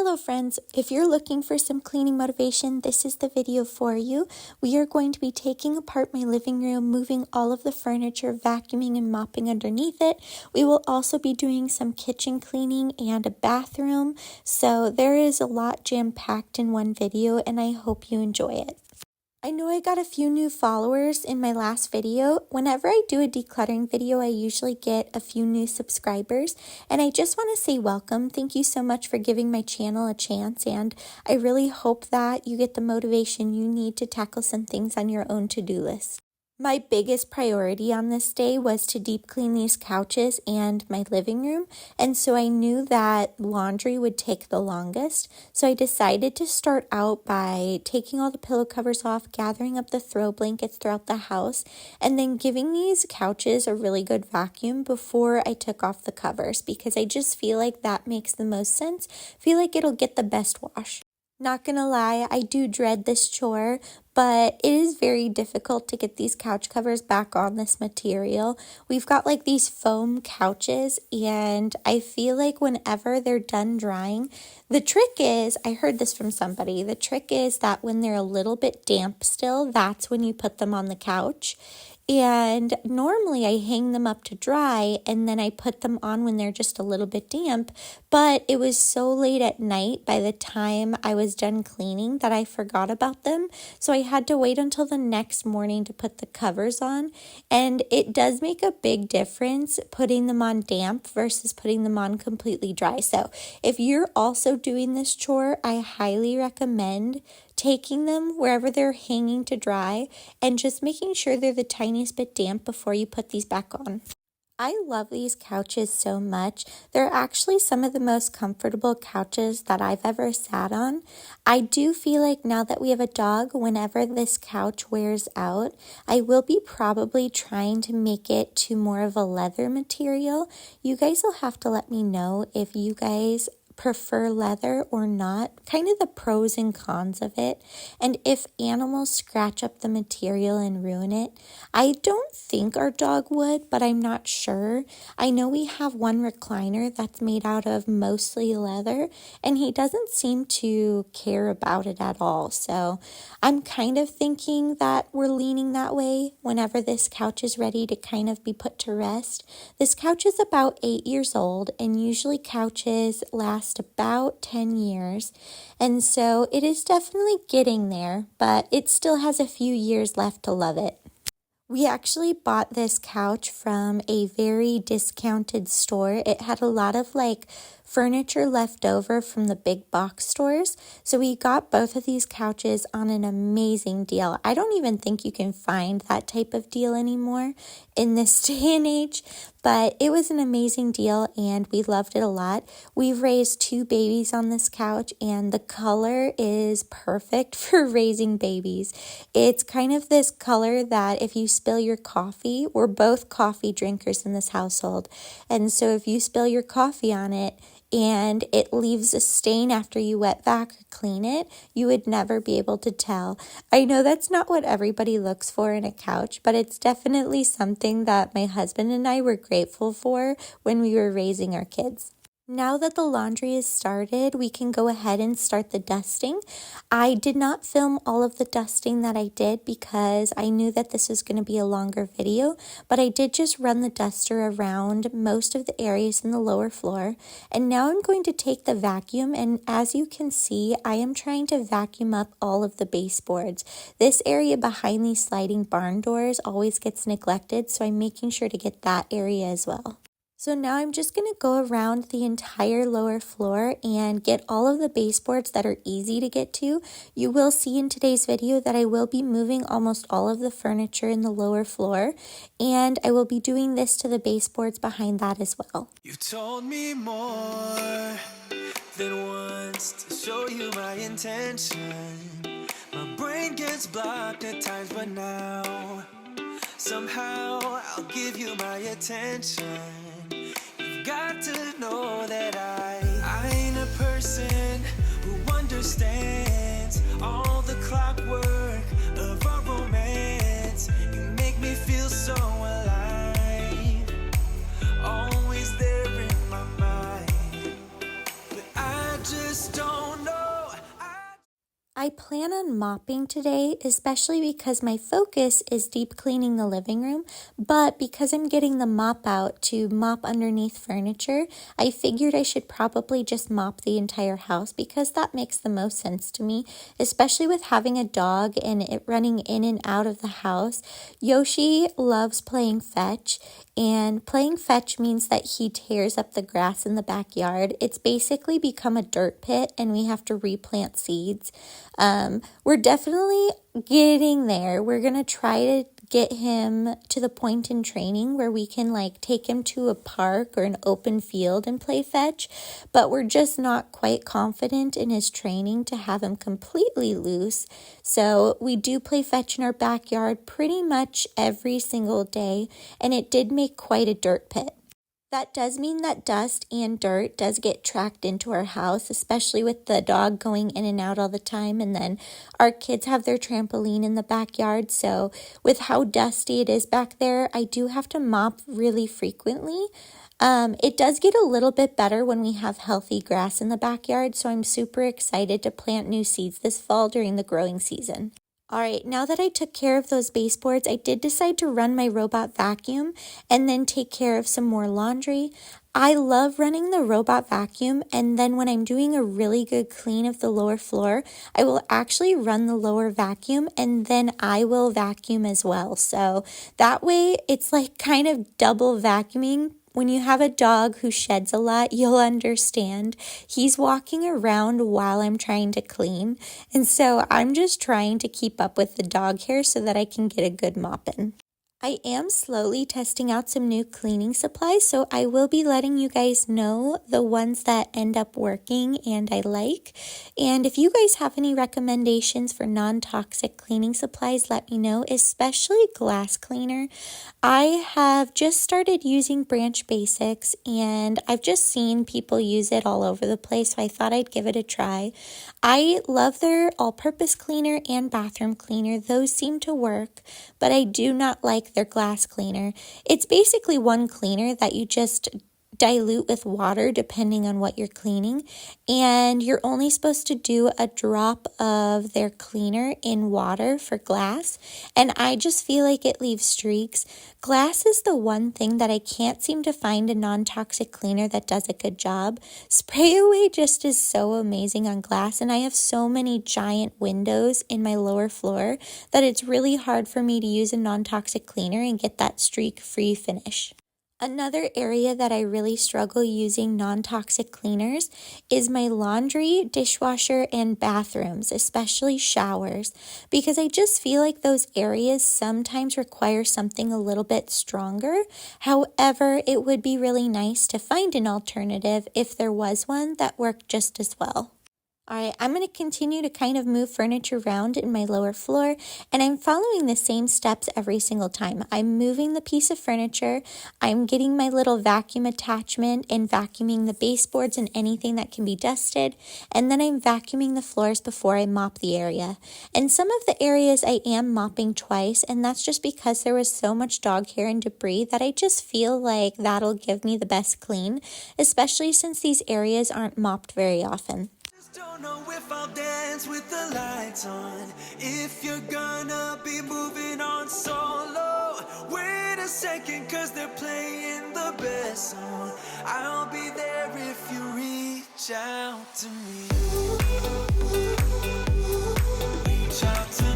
Hello friends, if you're looking for some cleaning motivation, this is the video for you. We are going to be taking apart my living room, moving all of the furniture, vacuuming and mopping underneath it. We will also be doing some kitchen cleaning and a bathroom. So there is a lot jam-packed in one video and I hope you enjoy it. I know I got a few new followers in my last video. Whenever I do a decluttering video, I usually get a few new subscribers, and I just want to say welcome. Thank you so much for giving my channel a chance, and I really hope that you get the motivation you need to tackle some things on your own to-do list. My biggest priority on this day was to deep clean these couches and my living room, and so I knew that laundry would take the longest. So I decided to start out by taking all the pillow covers off, gathering up the throw blankets throughout the house, and then giving these couches a really good vacuum before I took off the covers, because I just feel like that makes the most sense. I feel like it'll get the best wash. Not gonna lie, I do dread this chore, but it is very difficult to get these couch covers back on this material. We've got like these foam couches, and I feel like whenever they're done drying, the trick is, I heard this from somebody, the trick is that when they're a little bit damp still, that's when you put them on the couch. And normally I hang them up to dry and then I put them on when they're just a little bit damp, but it was so late at night by the time I was done cleaning that I forgot about them. So I had to wait until the next morning to put the covers on, and it does make a big difference putting them on damp versus putting them on completely dry. So if you're also doing this chore, I highly recommend taking them wherever they're hanging to dry and just making sure they're the tiniest bit damp before you put these back on. I love these couches so much. They're actually some of the most comfortable couches that I've ever sat on. I do feel like now that we have a dog, whenever this couch wears out, I will be probably trying to make it to more of a leather material. You guys will have to let me know if you guys prefer leather or not, kind of the pros and cons of it, and if animals scratch up the material and ruin it. I don't think our dog would, but I'm not sure. I know we have one recliner that's made out of mostly leather, and he doesn't seem to care about it at all. So I'm kind of thinking that we're leaning that way whenever this couch is ready to kind of be put to rest. This couch is about 8 years old, and usually couches last about 10 years, and so it is definitely getting there, but it still has a few years left to love it. We actually bought this couch from a very discounted store. It had a lot of like furniture left over from the big box stores. So we got both of these couches on an amazing deal. I don't even think you can find that type of deal anymore in this day and age, but it was an amazing deal and we loved it a lot. We've raised 2 babies on this couch and the color is perfect for raising babies. It's kind of this color that if you spill your coffee, we're both coffee drinkers in this household, and so if you spill your coffee on it and it leaves a stain after you wet vac or clean it, you would never be able to tell. I know that's not what everybody looks for in a couch, but it's definitely something that my husband and I were grateful for when we were raising our kids. Now that the laundry is started, we can go ahead and start the dusting. I did not film all of the dusting that I did because I knew that this was going to be a longer video, but I did just run the duster around most of the areas in the lower floor. And now I'm going to take the vacuum, and as you can see, I am trying to vacuum up all of the baseboards. This area behind these sliding barn doors always gets neglected, so I'm making sure to get that area as well. So now I'm just going to go around the entire lower floor and get all of the baseboards that are easy to get to. You will see in today's video that I will be moving almost all of the furniture in the lower floor, and I will be doing this to the baseboards behind that as well. You've told me more than once to show you my intention. My brain gets blocked at times, but now somehow I'll give you my attention. You've got to know that I ain't a person who understands all the clockwork of our romance. You make me feel so alive, always there in my mind. But I just don't I plan on mopping today, especially because my focus is deep cleaning the living room, but because I'm getting the mop out to mop underneath furniture, I figured I should probably just mop the entire house because that makes the most sense to me, especially with having a dog and it running in and out of the house. Yoshi loves playing fetch, and playing fetch means that he tears up the grass in the backyard. It's basically become a dirt pit and we have to replant seeds. We're definitely getting there. We're going to try to get him to the point in training where we can take him to a park or an open field and play fetch, but we're just not quite confident in his training to have him completely loose. So we do play fetch in our backyard pretty much every single day, and it did make quite a dirt pit. That does mean that dust and dirt does get tracked into our house, especially with the dog going in and out all the time. And then our kids have their trampoline in the backyard. So with how dusty it is back there, I do have to mop really frequently. It does get a little bit better when we have healthy grass in the backyard. So I'm super excited to plant new seeds this fall during the growing season. All right, now that I took care of those baseboards, I did decide to run my robot vacuum and then take care of some more laundry. I love running the robot vacuum, and then when I'm doing a really good clean of the lower floor, I will actually run the lower vacuum and then I will vacuum as well. So that way it's kind of double vacuuming. When you have a dog who sheds a lot, you'll understand. He's walking around while I'm trying to clean. And so I'm just trying to keep up with the dog hair so that I can get a good mop in. I am slowly testing out some new cleaning supplies, so I will be letting you guys know the ones that end up working and I like. And if you guys have any recommendations for non-toxic cleaning supplies, let me know, especially glass cleaner. I have just started using Branch Basics, and I've just seen people use it all over the place, so I thought I'd give it a try. I love their all-purpose cleaner and bathroom cleaner. Those seem to work, but I do not like their glass cleaner. It's basically one cleaner that you just dilute with water depending on what you're cleaning, and you're only supposed to do a drop of their cleaner in water for glass, and I just feel like it leaves streaks. Glass is the one thing that I can't seem to find a non-toxic cleaner that does a good job. Spray Away just is so amazing on glass, and I have so many giant windows in my lower floor that it's really hard for me to use a non-toxic cleaner and get that streak-free finish. Another area that I really struggle using non-toxic cleaners is my laundry, dishwasher, and bathrooms, especially showers, because I just feel like those areas sometimes require something a little bit stronger. However, it would be really nice to find an alternative if there was one that worked just as well. All right, I'm going to continue to kind of move furniture around in my lower floor, and I'm following the same steps every single time. I'm moving the piece of furniture, I'm getting my little vacuum attachment and vacuuming the baseboards and anything that can be dusted, and then I'm vacuuming the floors before I mop the area. And some of the areas I am mopping twice, and that's just because there was so much dog hair and debris that I just feel like that'll give me the best clean, especially since these areas aren't mopped very often. Don't know if I'll dance with the lights on. If you're gonna be moving on solo, wait a second, cause they're playing the best song. I'll be there if you reach out to me. Reach out to me.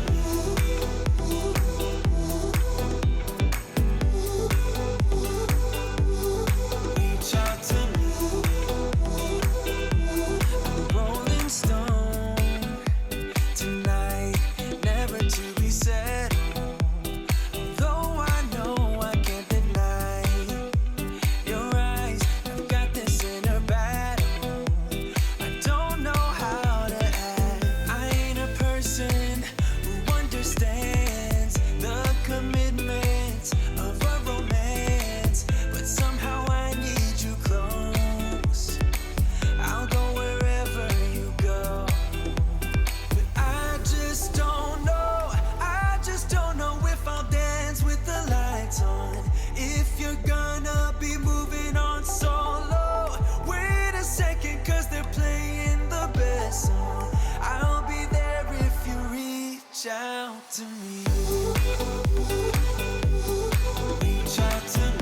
Reach out to me. Don't know reach out to me. Reach out to me.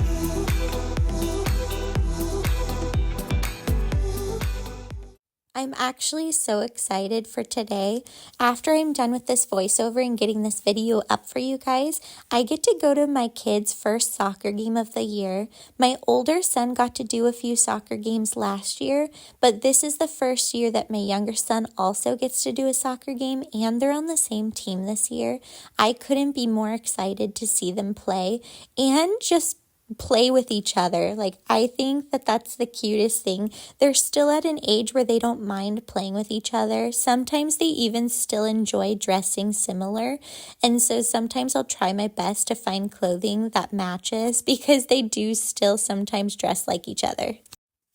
I'm actually so excited for today. After I'm done with this voiceover and getting this video up for you guys, I get to go to my kids' first soccer game of the year. My older son got to do a few soccer games last year, but this is the first year that my younger son also gets to do a soccer game, and they're on the same team this year. I couldn't be more excited to see them play and just play with each other. Like, I think that that's the cutest thing. They're still at an age where they don't mind playing with each other. Sometimes they even still enjoy dressing similar. And so sometimes I'll try my best to find clothing that matches because they do still sometimes dress like each other.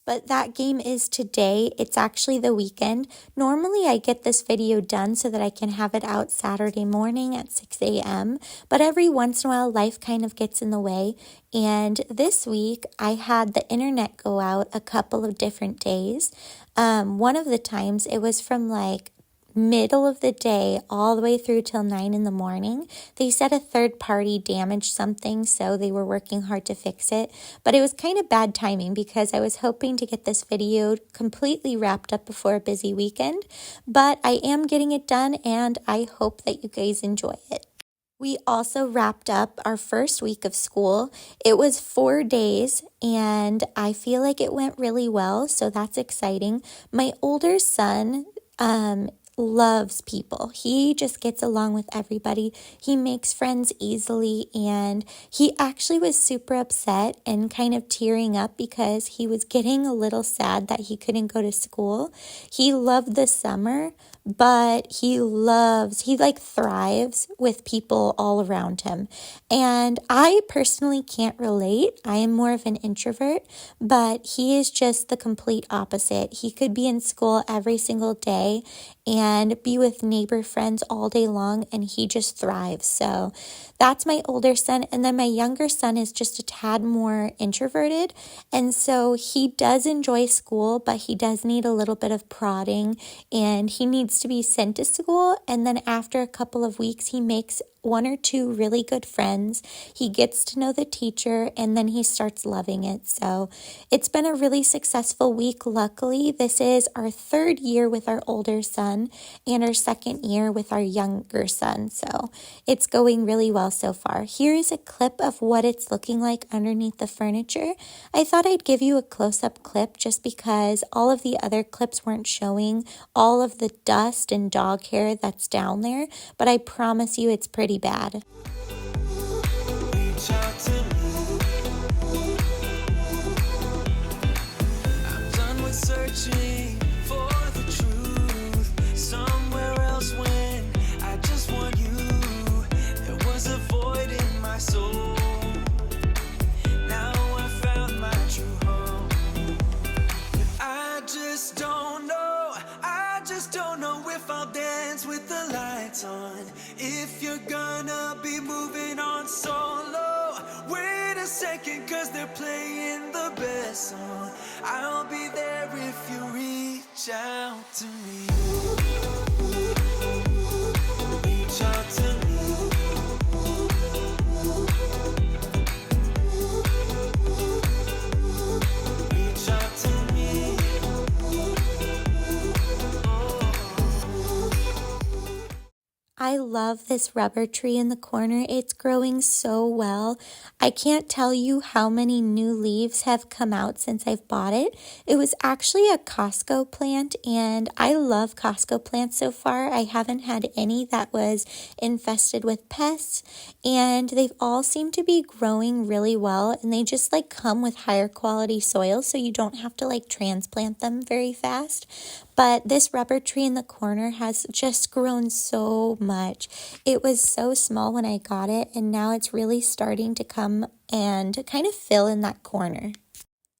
But that game is today. It's actually the weekend. Normally I get this video done so that I can have it out Saturday morning at 6 a.m. But every once in a while life kind of gets in the way. And this week I had the internet go out a couple of different days. One of the times it was from like middle of the day all the way through till 9 in the morning. They said a third party damaged something, so they were working hard to fix it. But it was kind of bad timing because I was hoping to get this video completely wrapped up before a busy weekend. But I am getting it done, and I hope that you guys enjoy it. We also wrapped up our first week of school. It was 4 days, and I feel like it went really well, so that's exciting. My older son, loves people. He just gets along with everybody. He makes friends easily, and he actually was super upset and kind of tearing up because he was getting a little sad that he couldn't go to school. He loved the summer, but he thrives with people all around him. And I personally can't relate. I am more of an introvert, but he is just the complete opposite. He could be in school every single day and be with neighbor friends all day long, and he just thrives. So that's my older son. And then my younger son is just a tad more introverted, and so he does enjoy school, but he does need a little bit of prodding, and he needs to be sent to school. And then after a couple of weeks, he makes 1 or 2 really good friends. He gets to know the teacher, and then he starts loving it. So it's been a really successful week. Luckily, this is our 3rd year with our older son and our 2nd year with our younger son. So it's going really well so far. Here is a clip of what it's looking like underneath the furniture. I thought I'd give you a close-up clip just because all of the other clips weren't showing all of the dust and dog hair that's down there, but I promise you it's pretty bad. Reach out to me. I'm done with searching for the truth somewhere else when I just want you. There was a void in my soul. Now I found my true home. I just don't know if I'll dance with the lights on. If you're gonna be moving on solo, wait a second, cause they're playing the best song. I'll be there if you reach out to me. Reach out to me. Reach out to me. I love this rubber tree in the corner. It's growing so well. I can't tell you how many new leaves have come out since I've bought it. It was actually a Costco plant, and I love Costco plants so far. I haven't had any that was infested with pests, and they've all seemed to be growing really well, and they just like come with higher quality soil, so you don't have to like transplant them very fast. But this rubber tree in the corner has just grown so much. It was so small when I got it, and now it's really starting to come and kind of fill in that corner.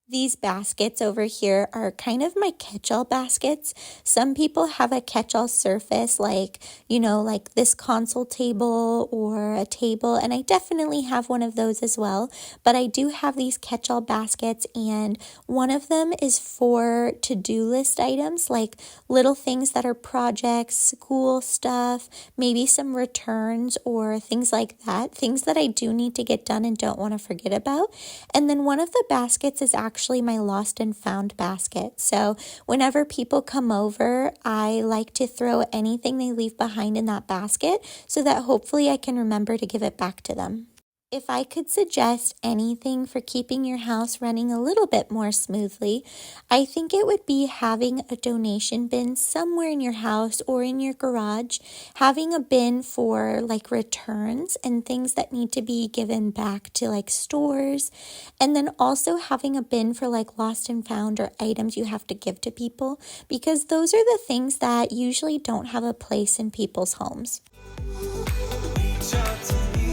These baskets over here are kind of my catch-all baskets. Some people have a catch-all surface like, like this console table or a table, and I definitely have one of those as well. But I do have these catch-all baskets, and one of them is for to-do list items, like little things that are projects, school stuff, maybe some returns or things like that, things that I do need to get done and don't want to forget about. And then one of the baskets is actually my lost and found basket. So whenever people come over, I like to throw anything they leave behind in that basket so that hopefully I can remember to give it back to them. If I could suggest anything for keeping your house running a little bit more smoothly, I think it would be having a donation bin somewhere in your house or in your garage, having a bin for like returns and things that need to be given back to like stores, and then also having a bin for like lost and found or items you have to give to people, because those are the things that usually don't have a place in people's homes. Reach out to me.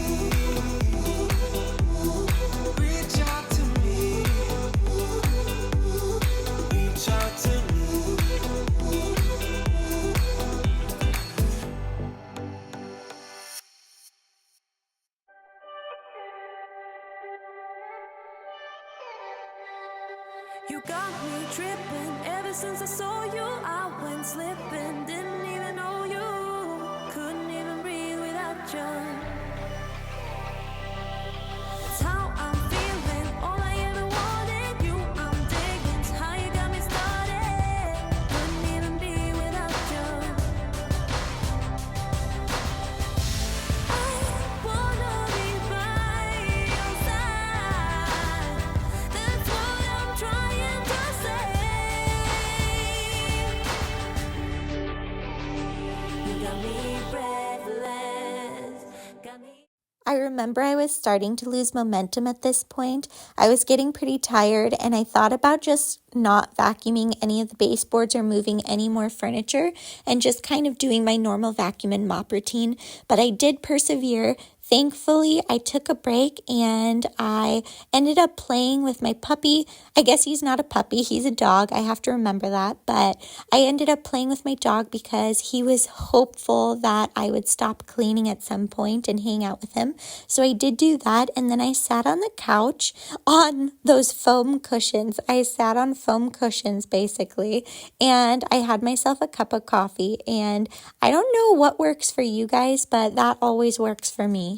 Reach out to me. Reach out to me. You got me tripping ever since I saw you. I went slipping, didn't even know you. Couldn't even breathe without you. It's how I'm feeling, all I ever wanted. You, I'm digging, it's how you got me started. Couldn't even be without you. I wanna be by your side. That's what I'm trying to say. You got me breathless, got me. I remember I was starting to lose momentum at this point. I was getting pretty tired, and I thought about just not vacuuming any of the baseboards or moving any more furniture and just kind of doing my normal vacuum and mop routine. But I did persevere. Thankfully, I took a break and I ended up playing with my puppy. I guess he's not a puppy, he's a dog. I have to remember that. But I ended up playing with my dog because he was hopeful that I would stop cleaning at some point and hang out with him. So I did do that. And then I sat on the couch on those foam cushions. I sat on foam cushions basically. And I had myself a cup of coffee. And I don't know what works for you guys, but that always works for me.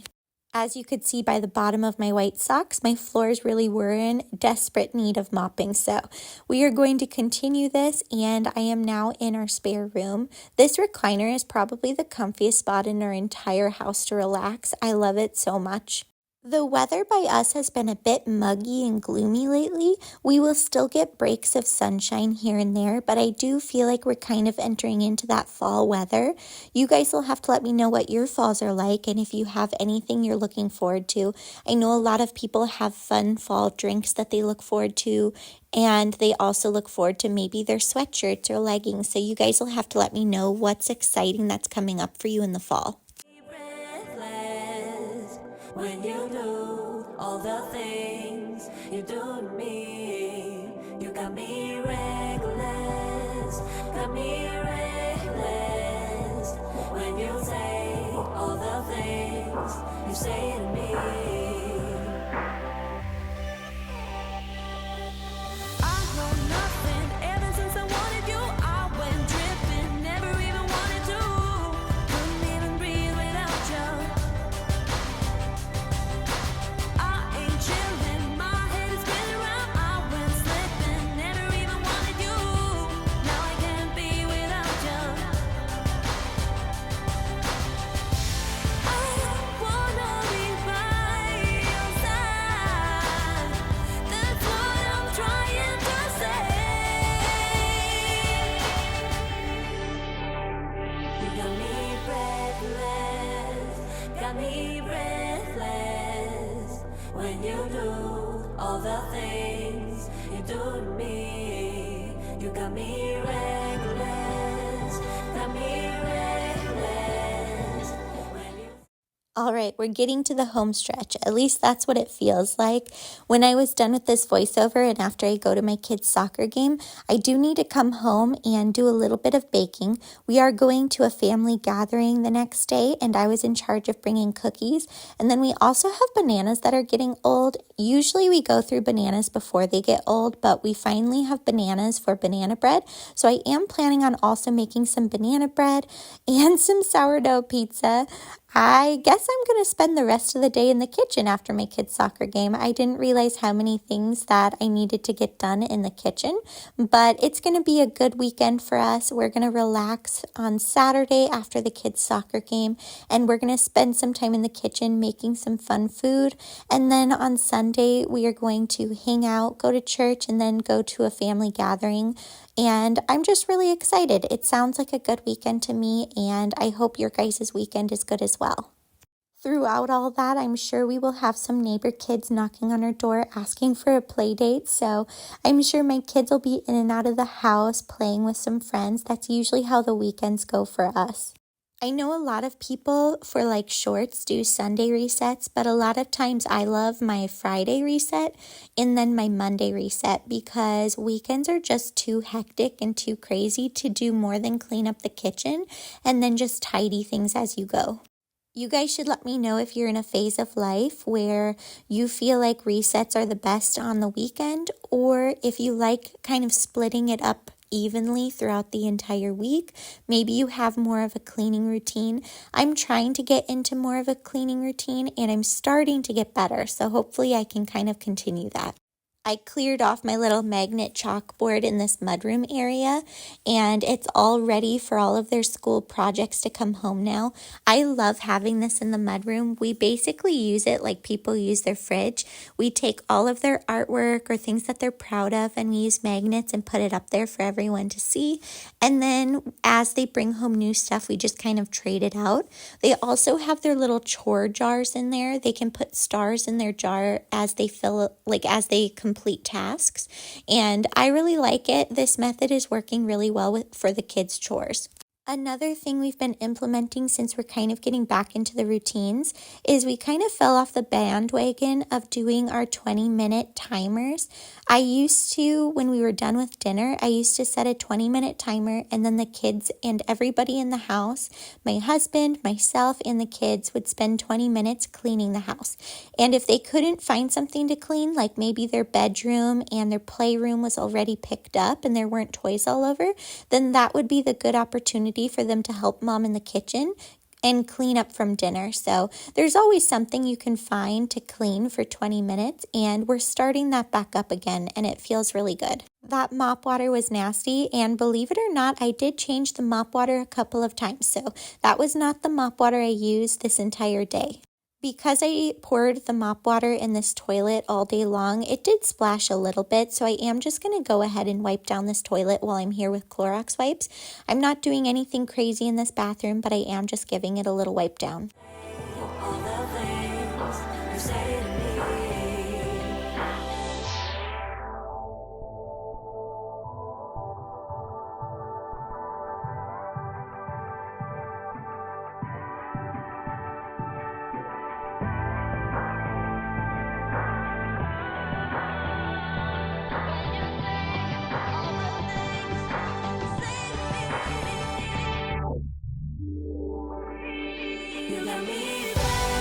As you could see by the bottom of my white socks, my floors really were in desperate need of mopping. So we are going to continue this, and I am now in our spare room. This recliner is probably the comfiest spot in our entire house to relax. I love it so much. The weather by us has been a bit muggy and gloomy lately. We will still get breaks of sunshine here and there, but I do feel like we're kind of entering into that fall weather. You guys will have to let me know what your falls are like and if you have anything you're looking forward to. I know a lot of people have fun fall drinks that they look forward to, and they also look forward to maybe their sweatshirts or leggings. So you guys will have to let me know what's exciting that's coming up for you in the fall. Breathless when you do all the things you do to me. You got me reckless, got me reckless when you say all the things you say to me. I know nothing ever since I wanted you. I went dripping, never even wanted to. Couldn't even breathe without you. I ain't chilling, my head is spinning round. I went slipping, never even wanted you. Now I can't be without you. I wanna be by your side. That's what I'm trying to say. You got me breathless when you do all the things you do to me. You got me reckless, got me reckless when you. All right, we're getting to the home stretch. At least that's what it feels like. When I was done with this voiceover and after I go to my kids' soccer game, I do need to come home and do a little bit of baking. We are going to a family gathering the next day, and I was in charge of bringing cookies. And then we also have bananas that are getting old. Usually we go through bananas before they get old, but we finally have bananas for banana bread. So I am planning on also making some banana bread and some sourdough pizza. I guess I'm going to spend the rest of the day in the kitchen after my kids' soccer game. I didn't realize how many things that I needed to get done in the kitchen, but it's going to be a good weekend for us. We're going to relax on Saturday after the kids' soccer game, and we're going to spend some time in the kitchen making some fun food. And then on Sunday, we are going to hang out, go to church, and then go to a family gathering. And I'm just really excited. It sounds like a good weekend to me, and I hope your guys' weekend is good as well. Throughout all that, I'm sure we will have some neighbor kids knocking on our door asking for a play date. So I'm sure my kids will be in and out of the house playing with some friends. That's usually how the weekends go for us. I know a lot of people for like shorts do Sunday resets, but a lot of times I love my Friday reset and then my Monday reset because weekends are just too hectic and too crazy to do more than clean up the kitchen and then just tidy things as you go. You guys should let me know if you're in a phase of life where you feel like resets are the best on the weekend, or if you like kind of splitting it up evenly throughout the entire week. Maybe you have more of a cleaning routine. I'm trying to get into more of a cleaning routine and I'm starting to get better. So hopefully I can kind of continue that. I cleared off my little magnet chalkboard in this mudroom area, and it's all ready for all of their school projects to come home now. I love having this in the mudroom. We basically use it like people use their fridge. We take all of their artwork or things that they're proud of, and we use magnets and put it up there for everyone to see. And then as they bring home new stuff, we just kind of trade it out. They also have their little chore jars in there. They can put stars in their jar as they as they complete tasks, and I really like it. This method is working really well for the kids' chores. Another thing we've been implementing since we're kind of getting back into the routines is we kind of fell off the bandwagon of doing our 20-minute timers. I used to, when we were done with dinner, I used to set a 20-minute timer, and then the kids and everybody in the house, my husband, myself, and the kids would spend 20 minutes cleaning the house. And if they couldn't find something to clean, like maybe their bedroom and their playroom was already picked up and there weren't toys all over, then that would be the good opportunity for them to help mom in the kitchen and clean up from dinner. So there's always something you can find to clean for 20 minutes, and we're starting that back up again, and it feels really good. That mop water was nasty, and believe it or not, I did change the mop water a couple of times, so that was not the mop water I used this entire day. Because I poured the mop water in this toilet all day long, it did splash a little bit, so I am just going to go ahead and wipe down this toilet while I'm here with Clorox wipes. I'm not doing anything crazy in this bathroom, but I am just giving it a little wipe down. All the things you say to me. You got me breathless,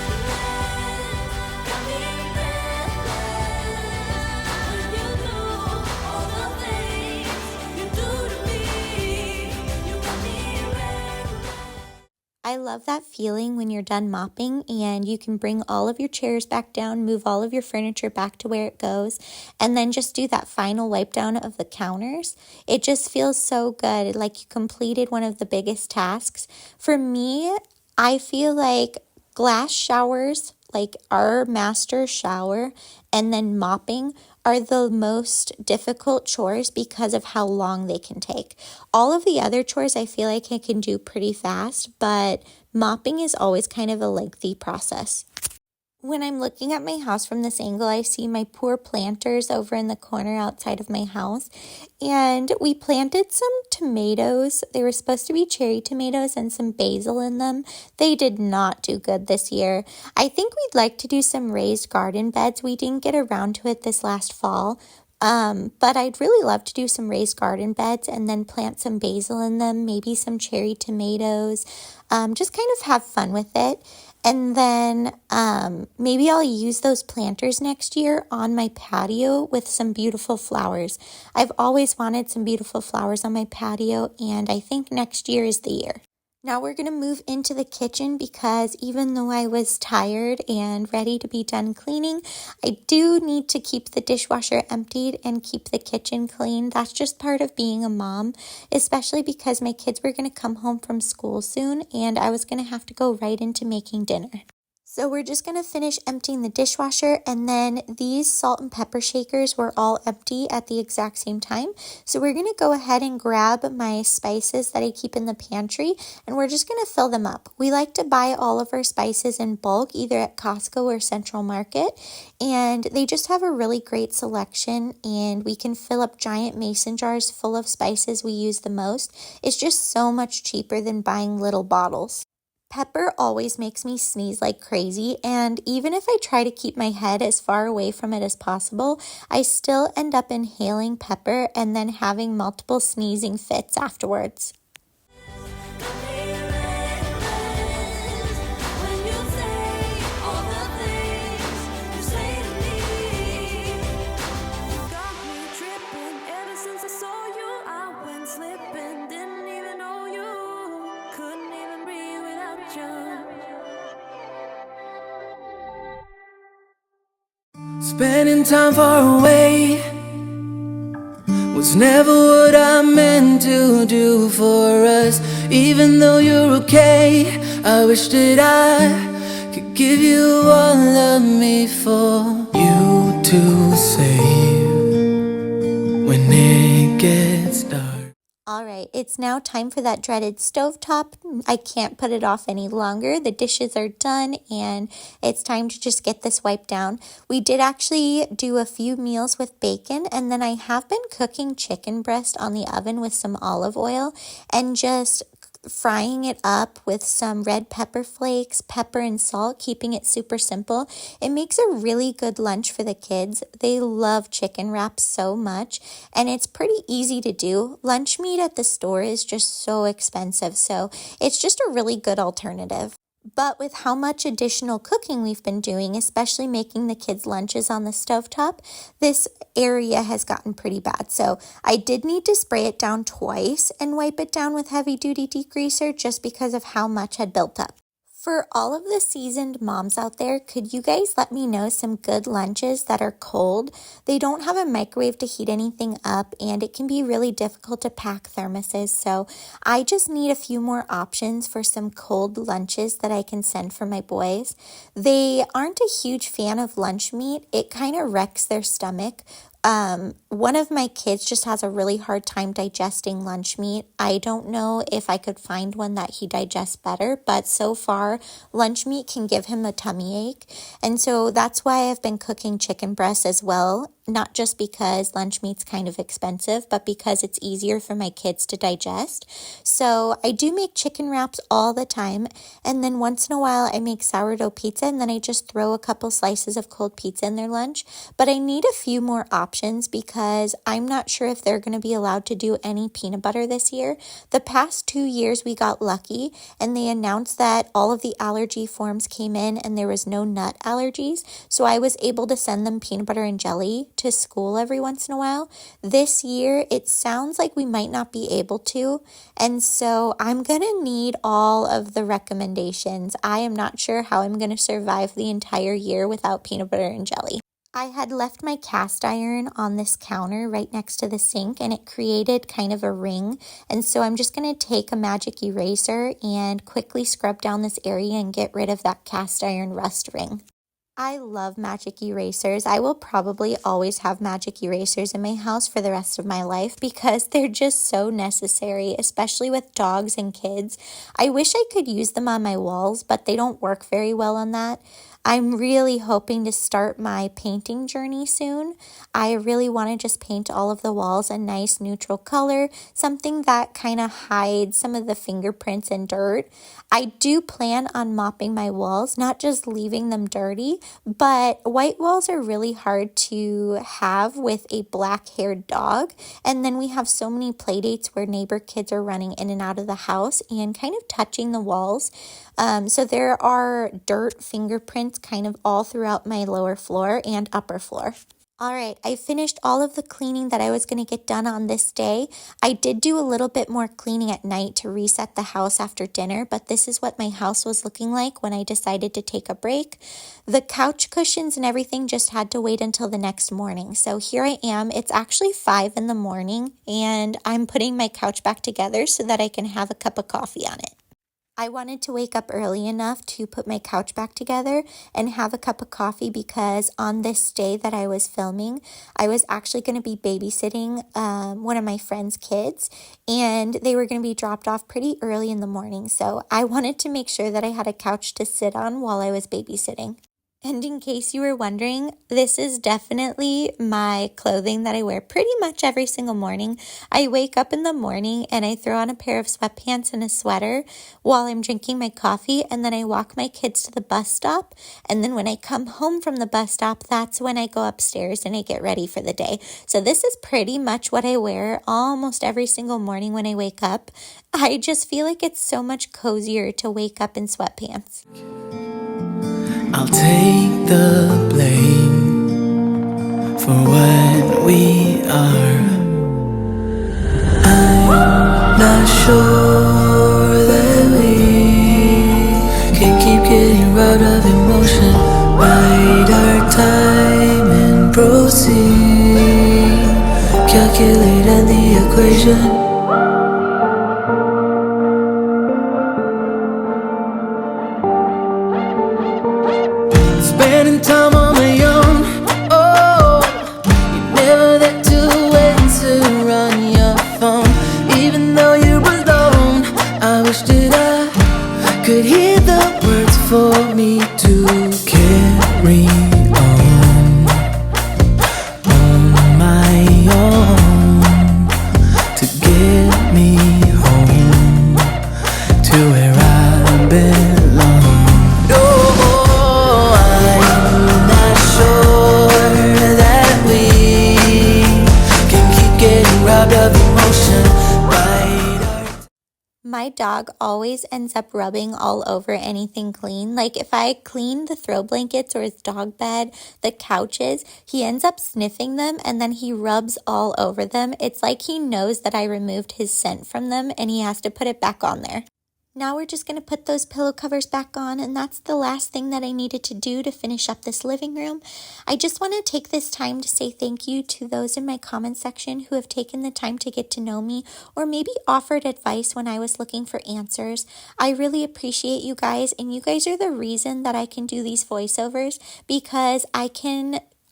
got me breathless. When you do all the things you do to me, you got me reckless. I love that feeling when you're done mopping and you can bring all of your chairs back down, move all of your furniture back to where it goes, and then just do that final wipe down of the counters. It just feels so good, like you completed one of the biggest tasks. For me, I feel like glass showers, like our master shower, and then mopping are the most difficult chores because of how long they can take. All of the other chores I feel like I can do pretty fast, but mopping is always kind of a lengthy process. When I'm looking at my house from this angle, I see my poor planters over in the corner outside of my house. And we planted some tomatoes. They were supposed to be cherry tomatoes and some basil in them. They did not do good this year. I think we'd like to do some raised garden beds. We didn't get around to it this last fall. But I'd really love to do some raised garden beds and then plant some basil in them, maybe some cherry tomatoes, just kind of have fun with it. And then maybe I'll use those planters next year on my patio with some beautiful flowers. I've always wanted some beautiful flowers on my patio, and I think next year is the year. Now we're going to move into the kitchen because even though I was tired and ready to be done cleaning, I do need to keep the dishwasher emptied and keep the kitchen clean. That's just part of being a mom, especially because my kids were going to come home from school soon and I was going to have to go right into making dinner. So we're just going to finish emptying the dishwasher, and then these salt and pepper shakers were all empty at the exact same time. So we're going to go ahead and grab my spices that I keep in the pantry, and we're just going to fill them up. We like to buy all of our spices in bulk, either at Costco or Central Market, and they just have a really great selection, and we can fill up giant mason jars full of spices we use the most. It's just so much cheaper than buying little bottles. Pepper always makes me sneeze like crazy, and even if I try to keep my head as far away from it as possible, I still end up inhaling pepper and then having multiple sneezing fits afterwards. Spending time far away was never what I meant to do for us. Even though you're okay, I wish that I could give you all of me for you to save when it gets dark. All right, it's now time for that dreaded stovetop. I can't put it off any longer. The dishes are done and it's time to just get this wiped down. We did actually do a few meals with bacon, and then I have been cooking chicken breast on the oven with some olive oil and just frying it up with some red pepper flakes, pepper and salt, keeping it super simple. It makes a really good lunch for the kids. They love chicken wraps so much, and it's pretty easy to do. Lunch meat at the store is just so expensive, so it's just a really good alternative. But with how much additional cooking we've been doing, especially making the kids' lunches on the stovetop, this area has gotten pretty bad. So I did need to spray it down twice and wipe it down with heavy-duty degreaser just because of how much had built up. For all of the seasoned moms out there, could you guys let me know some good lunches that are cold? They don't have a microwave to heat anything up, and it can be really difficult to pack thermoses. So I just need a few more options for some cold lunches that I can send for my boys. They aren't a huge fan of lunch meat. It kind of wrecks their stomach. One of my kids just has a really hard time digesting lunch meat. I don't know if I could find one that he digests better, but so far lunch meat can give him a tummy ache. And so that's why I've been cooking chicken breasts as well. Not just because lunch meat's kind of expensive, but because it's easier for my kids to digest. So I do make chicken wraps all the time. And then once in a while I make sourdough pizza, and then I just throw a couple slices of cold pizza in their lunch. But I need a few more options because I'm not sure if they're going to be allowed to do any peanut butter this year. The past 2 years we got lucky and they announced that all of the allergy forms came in and there was no nut allergies. So I was able to send them peanut butter and jelly to school every once in a while. This year, it sounds like we might not be able to, and so I'm gonna need all of the recommendations. I am not sure how I'm gonna survive the entire year without peanut butter and jelly. I had left my cast iron on this counter right next to the sink, and it created kind of a ring, and so I'm just going to take a magic eraser and quickly scrub down this area and get rid of that cast iron rust ring. I love magic erasers. I will probably always have magic erasers in my house for the rest of my life because they're just so necessary, especially with dogs and kids. I wish I could use them on my walls, but they don't work very well on that. I'm really hoping to start my painting journey soon. I really want to just paint all of the walls a nice neutral color, something that kind of hides some of the fingerprints and dirt. I do plan on mopping my walls, not just leaving them dirty, but white walls are really hard to have with a black-haired dog. And then we have so many play dates where neighbor kids are running in and out of the house and kind of touching the walls. So there are dirt fingerprints kind of all throughout my lower floor and upper floor. All right, I finished all of the cleaning that I was going to get done on this day. I did do a little bit more cleaning at night to reset the house after dinner, but this is what my house was looking like when I decided to take a break. The couch cushions and everything just had to wait until the next morning. So here I am. It's actually 5 in the morning, and I'm putting my couch back together so that I can have a cup of coffee on it. I wanted to wake up early enough to put my couch back together and have a cup of coffee because on this day that I was filming, I was actually going to be babysitting one of my friend's kids, and they were going to be dropped off pretty early in the morning. So I wanted to make sure that I had a couch to sit on while I was babysitting. And in case you were wondering, this is definitely my clothing that I wear pretty much every single morning. I wake up in the morning and I throw on a pair of sweatpants and a sweater while I'm drinking my coffee, and then I walk my kids to the bus stop. And then when I come home from the bus stop, that's when I go upstairs and I get ready for the day. So this is pretty much what I wear almost every single morning when I wake up. I just feel like it's so much cozier to wake up in sweatpants. I'll take the blame for what we are. I'm not sure that we can keep getting robbed of emotion. Bide our time and proceed. Calculate in the equation. Spending time on my own. Oh, you never there to answer on your phone. Even though you're alone, I wish that I could hear the words for me to carry on my own, to get me home to where I belong. My dog always ends up rubbing all over anything clean. Like if I clean the throw blankets or his dog bed, the couches, he ends up sniffing them and then he rubs all over them. It's like he knows that I removed his scent from them and he has to put it back on there. Now we're just going to put those pillow covers back on, and that's the last thing that I needed to do to finish up this living room. I just want to take this time to say thank you to those in my comment section who have taken the time to get to know me or maybe offered advice when I was looking for answers. I really appreciate you guys, and you guys are the reason that I can do these voiceovers because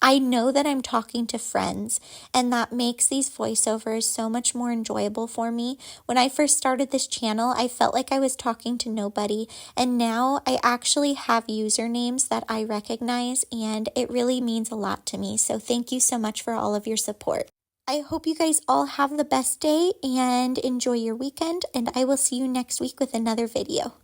I know that I'm talking to friends, and that makes these voiceovers so much more enjoyable for me. When I first started this channel, I felt like I was talking to nobody, and now I actually have usernames that I recognize, and it really means a lot to me. So thank you so much for all of your support. I hope you guys all have the best day and enjoy your weekend, and I will see you next week with another video.